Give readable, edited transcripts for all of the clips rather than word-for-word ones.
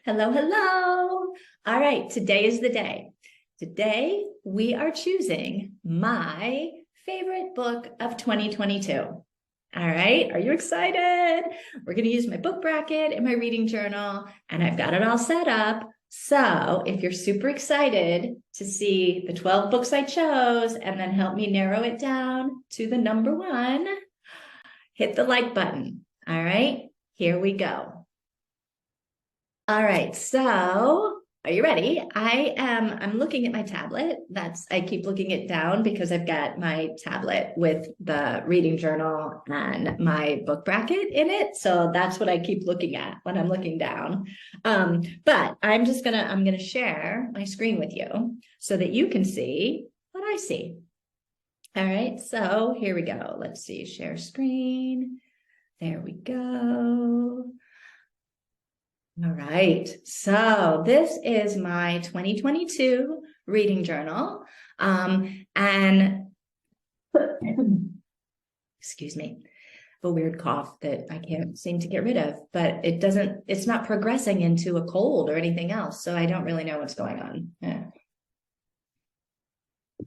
Hello, hello. All right, today is the day. Today we are choosing my favorite book of 2022. All right, are you excited? We're going to use my book bracket and my reading journal, and I've got it all set up. So if you're super excited to see the 12 books I chose and then help me narrow it down to the number one, hit the like button. All right, here we go. All right, so are you ready? I'm looking at my tablet. I keep looking it down because I've got my tablet with the reading journal and my book bracket in it. So that's what I keep looking at when I'm looking down. But I'm gonna share my screen with you so that you can see what I see. All right, so here we go. Let's see, share screen. There we go. All right, so this is my 2022 reading journal. And excuse me, a weird cough that I can't seem to get rid of, but it's not progressing into a cold or anything else. So I don't really know what's going on. Yeah.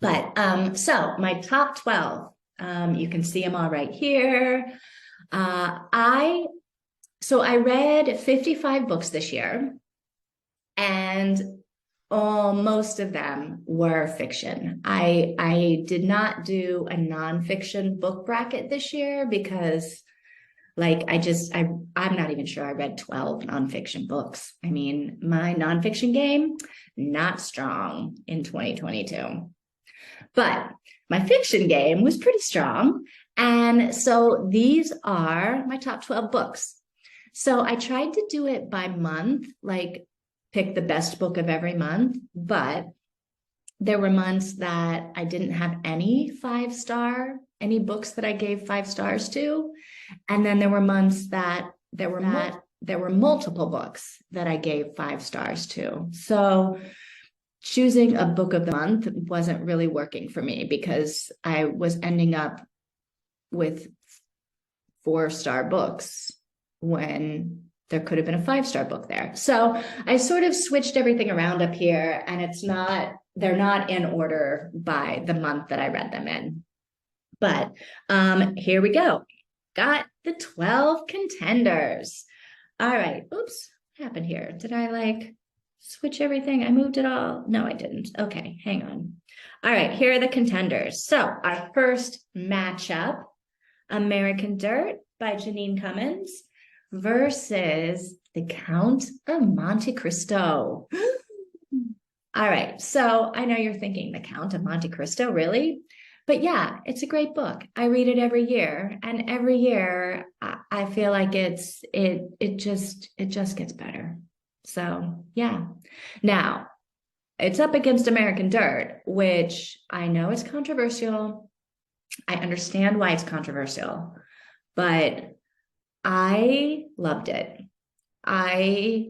But so my top 12, you can see them all right here. So I read 55 books this year, and most of them were fiction. I did not do a nonfiction book bracket this year because I'm not even sure I read 12 nonfiction books. I mean, my nonfiction game, not strong in 2022. But my fiction game was pretty strong. And so these are my top 12 books. So I tried to do it by month, like pick the best book of every month, but there were months that I didn't have any books that I gave 5 stars to. And then there were months that there were multiple books that I gave 5 stars to. So choosing a book of the month wasn't really working for me because I was ending up with 4-star books when there could have been a 5-star book there. So I sort of switched everything around up here, and they're not in order by the month that I read them in. But here we go. Got the 12 contenders. All right. Oops, what happened here? Did I switch everything? I moved it all. No, I didn't. Okay, hang on. All right, here are the contenders. So our first matchup, American Dirt by Janine Cummins versus The Count of Monte Cristo. All right, so I know you're thinking, The Count of Monte Cristo, really? But yeah, it's a great book. I read it every year, and every year I feel like it just gets better. So yeah. Now, it's up against American Dirt, which I know is controversial. I understand why it's controversial, but I loved it. I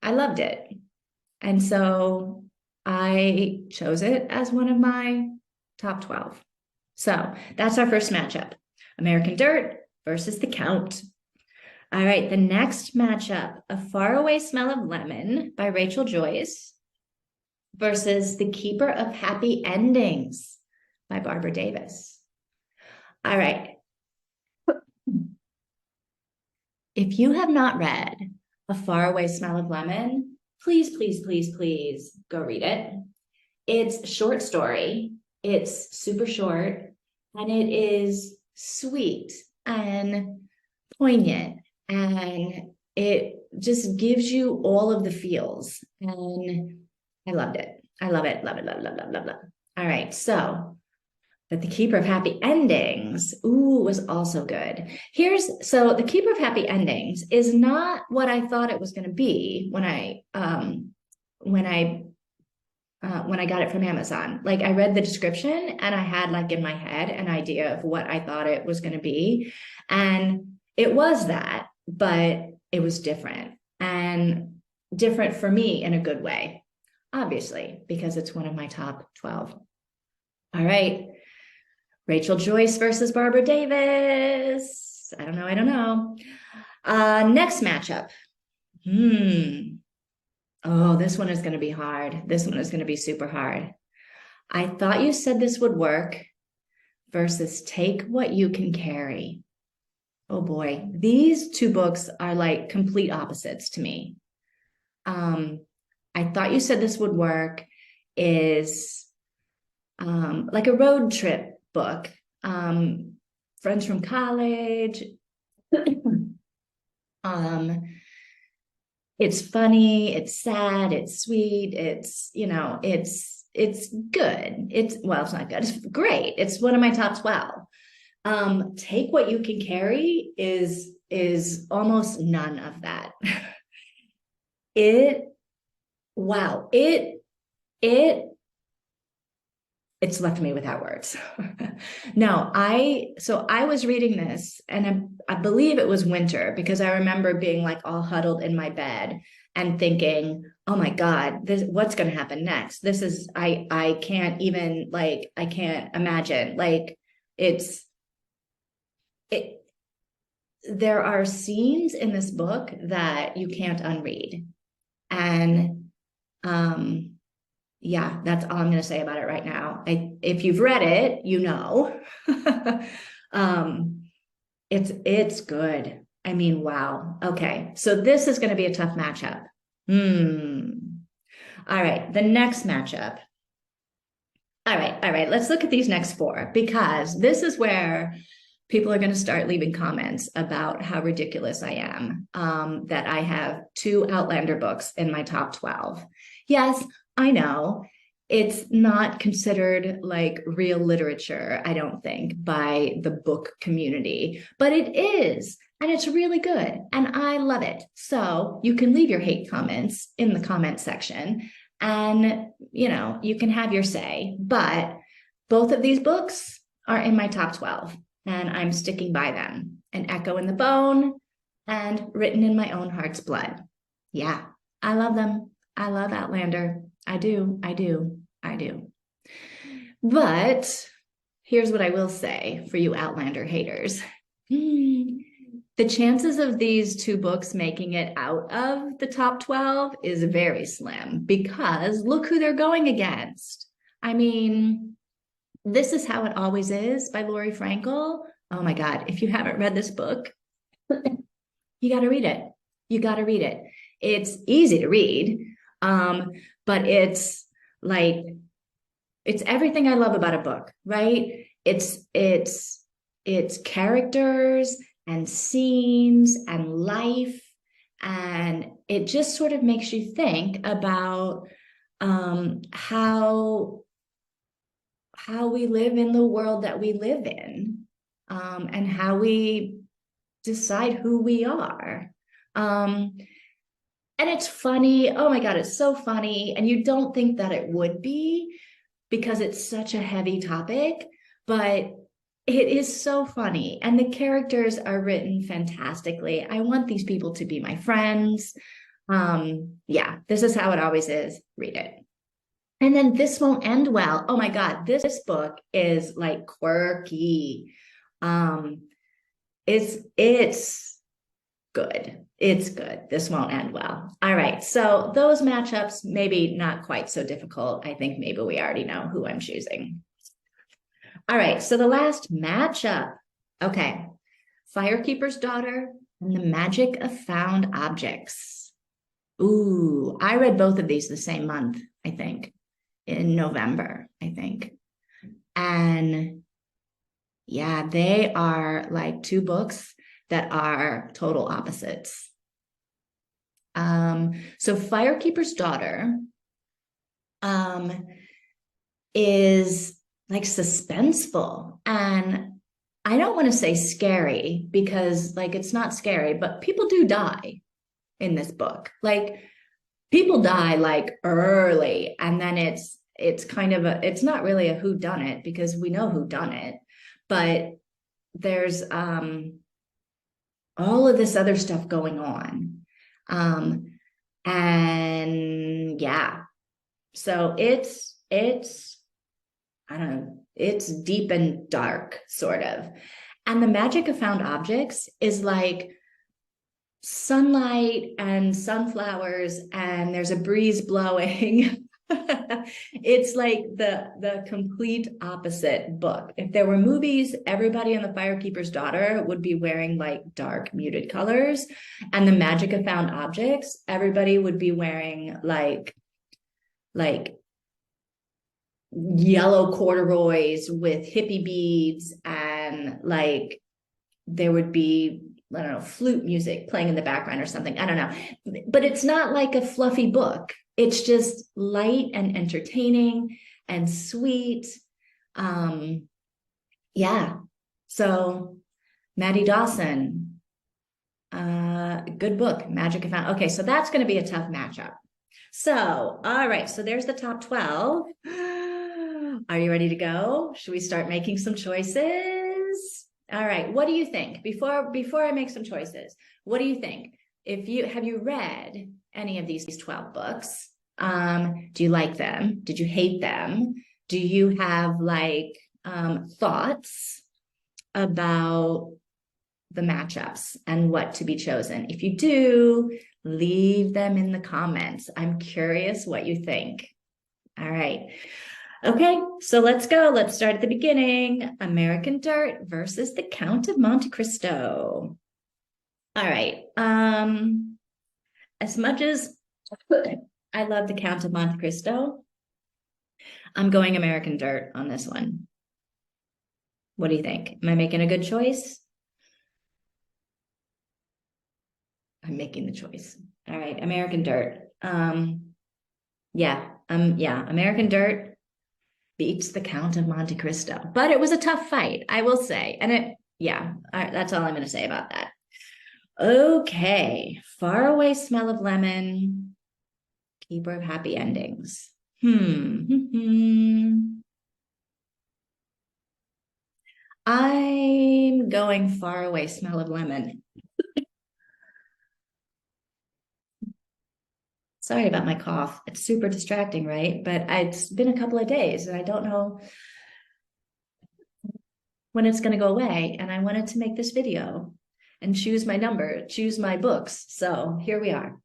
loved it. And so I chose it as one of my top 12. So that's our first matchup, American Dirt versus The Count. All right, the next matchup, A Faraway Smell of Lemon by Rachel Joyce versus The Keeper of Happy Endings by Barbara Davis. All right. If you have not read A Faraway Smell of Lemon, please, please, please, please go read it. It's a short story. It's super short, and it is sweet and poignant, and it just gives you all of the feels. And I loved it. I love it. Love it. Love, love, love, love, love. All right. So, but The Keeper of Happy Endings, was also good. So The Keeper of Happy Endings is not what I thought it was going to be when I got it from Amazon. Like, I read the description and I had in my head an idea of what I thought it was going to be. And it was that, but it was different, and different for me in a good way, obviously, because it's one of my top 12. All right. Rachel Joyce versus Barbara Davis. I don't know. Next matchup. Oh, this one is going to be hard. This one is going to be super hard. I thought you said this would work versus Take What You Can Carry. Oh boy, these two books are like complete opposites to me. Um, I thought you said this would work is like a road trip book. Friends from college. um, it's funny, it's sad, it's sweet, it's, it's good. It's well, it's not good, it's great. It's one of my top 12. Take What You Can Carry is almost none of that. It wow, it it's left me without words. No, I was reading this and I believe it was winter because I remember being like all huddled in my bed and thinking, oh my God, what's going to happen next? This is, I can't even like, I can't imagine. Like it's, it, there are scenes in this book that you can't unread. And, um, yeah, that's all I'm going to say about it right now. If you've read it, you know. um, it's good. I mean, wow. Okay, so this is going to be a tough matchup. All right, the next matchup. All right. Let's look at these next four because this is where people are going to start leaving comments about how ridiculous I am. That I have two Outlander books in my top 12. Yes, I know it's not considered like real literature, I don't think, by the book community, but it is. And it's really good. And I love it. So you can leave your hate comments in the comment section and, you can have your say. But both of these books are in my top 12 and I'm sticking by them. An Echo in the Bone and Written in My Own Heart's Blood. Yeah, I love them. I love Outlander. I do. But here's what I will say for you Outlander haters. The chances of these two books making it out of the top 12 is very slim because look who they're going against. I mean, This Is How It Always Is by Lori Frankel. Oh my God, if you haven't read this book, you got to read it. You got to read it. It's easy to read, but it's everything I love about a book, right? It's characters and scenes and life, and it just sort of makes you think about how we live in the world that we live in, and how we decide who we are. And it's funny. Oh my God, it's so funny. And you don't think that it would be because it's such a heavy topic, but it is so funny. And the characters are written fantastically. I want these people to be my friends. Yeah, This Is How It Always Is. Read it. And then This Won't End Well. Oh my God, this book is like quirky. Um, it's good. It's good. This won't end well. All right. So those matchups, maybe not quite so difficult. I think maybe we already know who I'm choosing. All right. So the last matchup. Okay. Firekeeper's Daughter and the Magic of Found Objects. Ooh, I read both of these the same month, I think, in November, I think. And yeah, they are like two books that are total opposites. So Firekeeper's Daughter is like suspenseful, and I don't want to say scary because like it's not scary, but people do die in this book. Like people die like early, and then it's kind of it's not really a who done it because we know who done it, but there's all of this other stuff going on. And yeah, so it's I don't know, it's deep and dark, sort of. And the Magic of Found Objects is like sunlight and sunflowers, and there's a breeze blowing. It's like the complete opposite book. If there were movies, everybody in The Firekeeper's Daughter would be wearing like dark muted colors, and The Magic of Found Objects, everybody would be wearing like yellow corduroys with hippie beads, and like there would be, I don't know, flute music playing in the background or something. I don't know. But it's not like a fluffy book. It's just light and entertaining and sweet. Yeah. So Maddie Dawson, good book, Magic of Found. Okay, so that's going to be a tough matchup. So, all right. So there's the top 12. Are you ready to go? Should we start making some choices? All right. What do you think? Before I make some choices, what do you think? Have you read any of these 12 books? Do you like them? Did you hate them? Do you have like thoughts about the matchups and what to be chosen? If you do, leave them in the comments. I'm curious what you think. All right. Okay, so let's go. Let's start at the beginning. American Dirt versus The Count of Monte Cristo. All right. As much as I love The Count of Monte Cristo, I'm going American Dirt on this one. What do you think? Am I making a good choice? I'm making the choice. All right, American Dirt. Yeah, American Dirt beats The Count of Monte Cristo. But it was a tough fight, I will say. And that's all I'm going to say about that. Okay, Faraway Smell of Lemon, Keeper of Happy Endings. I'm going Faraway Smell of Lemon. Sorry about my cough. It's super distracting, right? But it's been a couple of days and I don't know when it's going to go away. And I wanted to make this video and choose my number, choose my books. So here we are.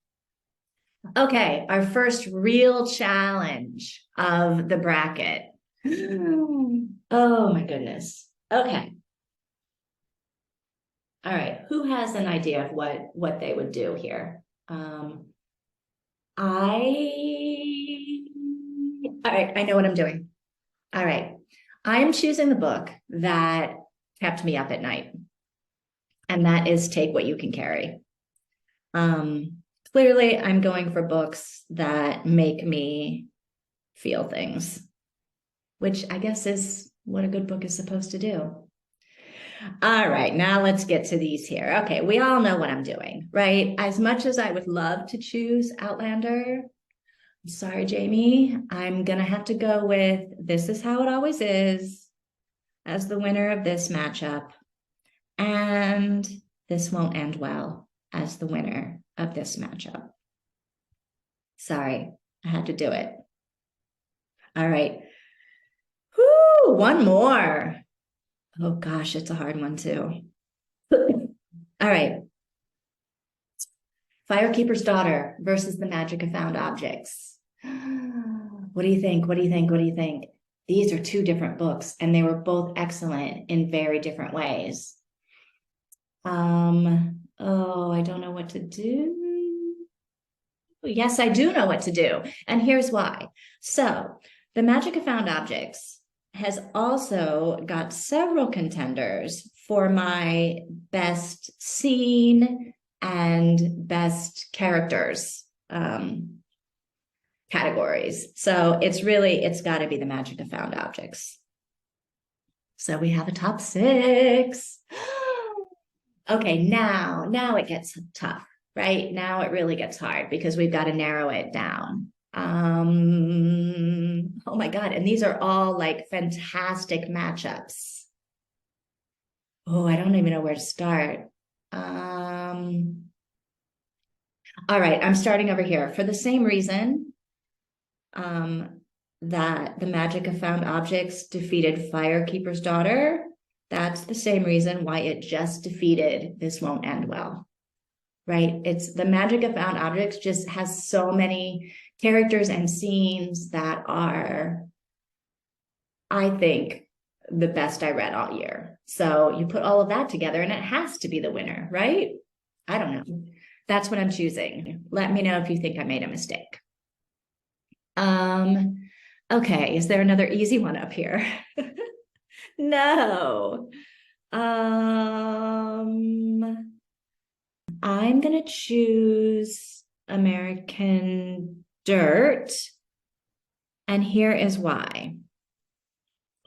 Okay, our first real challenge of the bracket. Oh my goodness. Okay. All right, who has an idea of what they would do here? All right, I know what I'm doing. All right, I am choosing the book that kept me up at night, and that is Take What You Can Carry. Clearly, I'm going for books that make me feel things, which I guess is what a good book is supposed to do. All right, now let's get to these here. Okay, we all know what I'm doing, right? As much as I would love to choose Outlander, I'm sorry, Jamie, I'm gonna have to go with This Is How It Always Is as the winner of this matchup, and This Won't End Well as the winner of this matchup. Sorry, I had to do it. All right. Whoo, one more. Oh gosh, it's a hard one too. All right. Firekeeper's Daughter versus The Magic of Found Objects. What do you think? What do you think? What do you think? These are two different books, and they were both excellent in very different ways. Oh, I don't know what to do. Yes, I do know what to do. And here's why. So, The Magic of Found Objects has also got several contenders for my best scene and best characters categories. So it's got to be The Magic of Found Objects. So we have a top 6. Okay, now it gets tough, right? Now it really gets hard because we've got to narrow it down. Oh my God. And these are all like fantastic matchups. Oh, I don't even know where to start. All right, I'm starting over here for the same reason that The Magic of Found Objects defeated Firekeeper's Daughter. That's the same reason why it just defeated This Won't End Well, right? It's the magic of found objects just has so many characters and scenes that are, I think, the best I read all year. So you put all of that together and it has to be the winner, right? I don't know. That's what I'm choosing. Let me know if you think I made a mistake. Okay, is there another easy one up here? No. I'm gonna choose American Dirt, and here is why.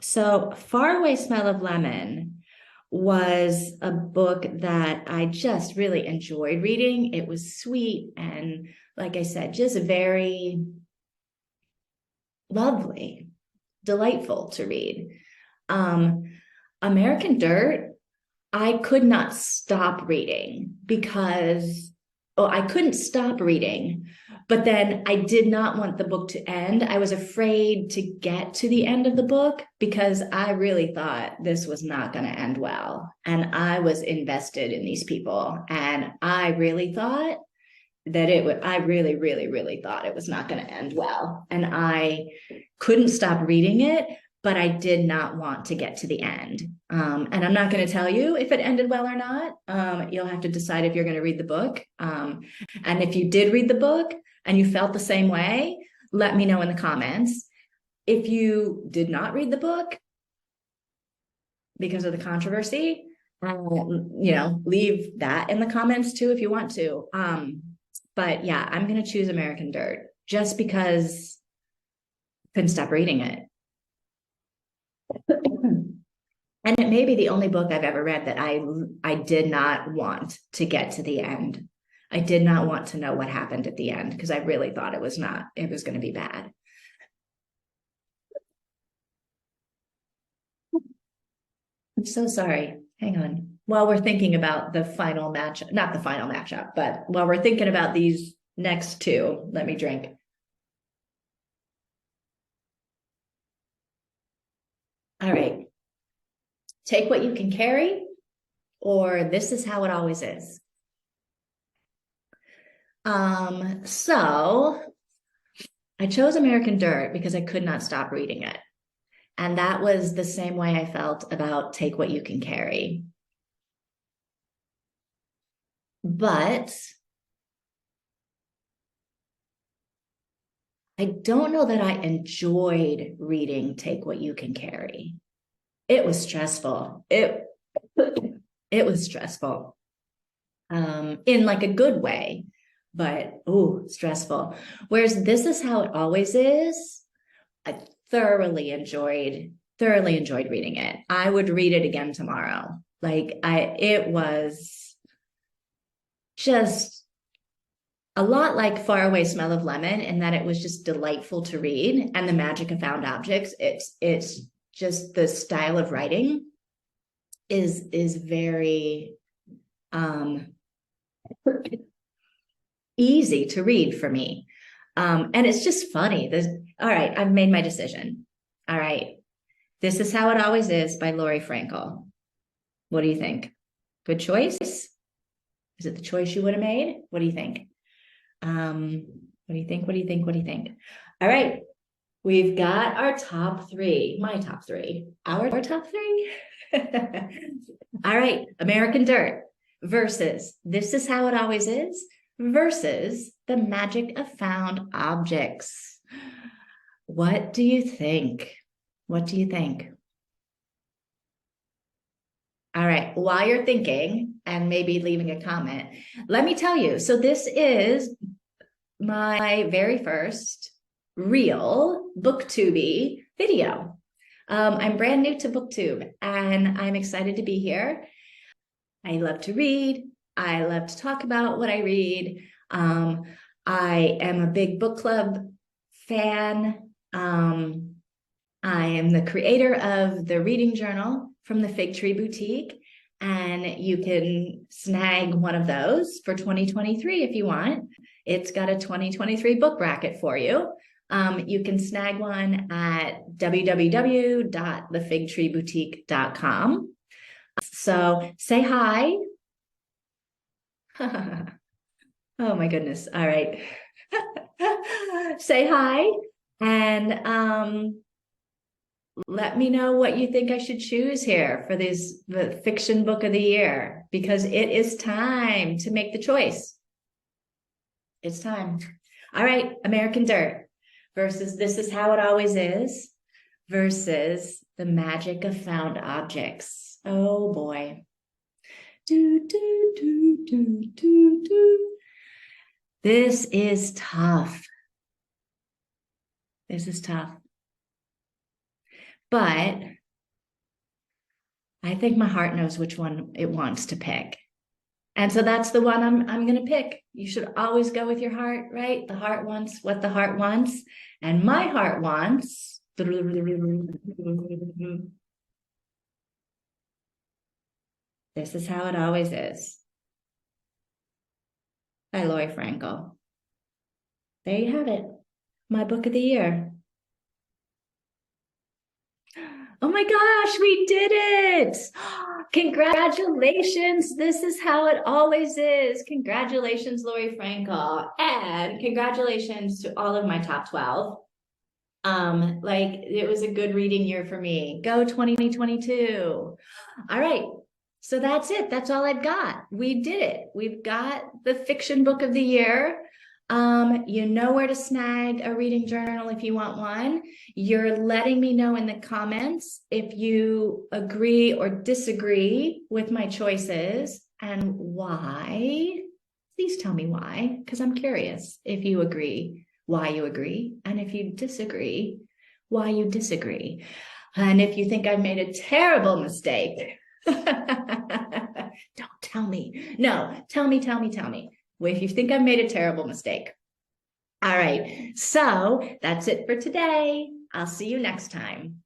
So, Faraway Smell of Lemon was a book that I just really enjoyed reading. It was sweet and, like I said, just very lovely, delightful to read. American Dirt, I could not stop reading because, oh, I couldn't stop reading, but then I did not want the book to end. I was afraid to get to the end of the book because I really thought this was not going to end well. And I was invested in these people. And I really thought that it would, I really, really, really thought it was not going to end well. And I couldn't stop reading it, but I did not want to get to the end. And I'm not going to tell you if it ended well or not. You'll have to decide if you're going to read the book. And if you did read the book and you felt the same way, let me know in the comments. If you did not read the book because of the controversy, leave that in the comments too if you want to. But yeah, I'm going to choose American Dirt just because I couldn't stop reading it. And it may be the only book I've ever read that I did not want to get to the end. I did not want to know what happened at the end because I really thought it was going to be bad. I'm so sorry. Hang on. While we're thinking about the final match, not the final matchup, but while we're thinking about these next two, let me drink. All right. Take What You Can Carry, or This Is How It Always Is. So I chose American Dirt because I could not stop reading it. And that was the same way I felt about Take What You Can Carry. But I don't know that I enjoyed reading Take What You Can Carry. It was stressful. It was stressful. In like a good way, but stressful. Whereas This Is How It Always Is, I thoroughly enjoyed reading it. I would read it again tomorrow. It was just a lot like Faraway Smell of Lemon in that it was just delightful to read, and the magic of found objects. It's just the style of writing is very easy to read for me. And it's just funny. All right, I've made my decision. All right. This Is How It Always Is by Lori Frankel. What do you think? Good choice? Is it the choice you would have made? What do you think? What do you think? What do you think? What do you think? All right. We've got our top three, my top three, our top three. All right. American Dirt versus This Is How It Always Is versus The Magic of Found Objects. What do you think? What do you think? All right, while you're thinking and maybe leaving a comment, let me tell you. So this is my very first real BookTube video. I'm brand new to BookTube and I'm excited to be here. I love to read. I love to talk about what I read. I am a big book club fan. I am the creator of the reading journal from the Fig Tree Boutique, and you can snag one of those for 2023 if you want. It's got a 2023 book bracket for you. You can snag one at www.thefigtreeboutique.com. So say hi. Oh my goodness. All right. Say hi and let me know what you think I should choose here for the fiction book of the year because it is time to make the choice. It's time. All right, American Dirt versus This Is How It Always Is versus The Magic of Found Objects. Oh boy. Do, do, do, do, do, do. This is tough. This is tough. But I think my heart knows which one it wants to pick. And so that's the one I'm going to pick. You should always go with your heart, right? The heart wants what the heart wants. And my heart wants. This Is How It Always Is by Lori Frankel. There you have it. My book of the year. Oh my gosh, we did it. Congratulations. This is how it always is. Congratulations, Lori Frankel. And congratulations to all of my top 12. Like it was a good reading year for me. Go 2022. All right. So that's it. That's all I've got. We did it. We've got the fiction book of the year. You know where to snag a reading journal if you want one. You're letting me know in the comments if you agree or disagree with my choices and why. Please tell me why, because I'm curious if you agree, why you agree, and if you disagree, why you disagree. And if you think I've made a terrible mistake, don't tell me. No, tell me. If you think I've made a terrible mistake. All right. So that's it for today. I'll see you next time.